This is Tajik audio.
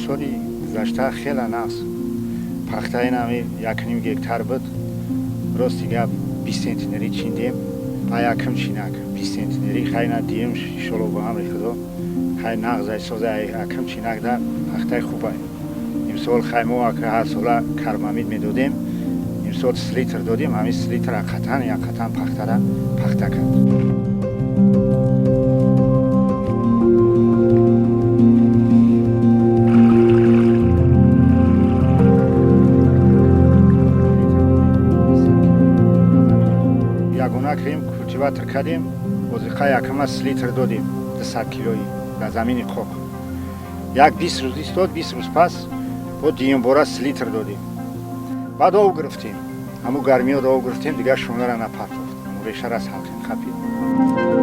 соли гузашта хеле нағз пахтаи нами 1.5 гектар буд. Рости гап 20 центнери чиндем. Ба якм чинак 20 центнери хайна дием иншолло ба ҳам рехудо. Хай нағзай созай якм чинак да пахтаи хубай. Имсол хаймо ак ҳар сола кармамид медодем. Имсол 30 литр додем. Ҳамин 30 литр якқатан пахтара пахта кард. Ягона крем культиватор кардем. Озиқа якама 30 литр додем. 200 килои ба замини қоқ. Як 20 рӯз истод, 20 рӯз пас бо диюм бора 30 литр додем. Баъд об гирифтем. Ҳамун гармиёро об гирифтем, дигар шонара напартофт. Решара салқин хапид.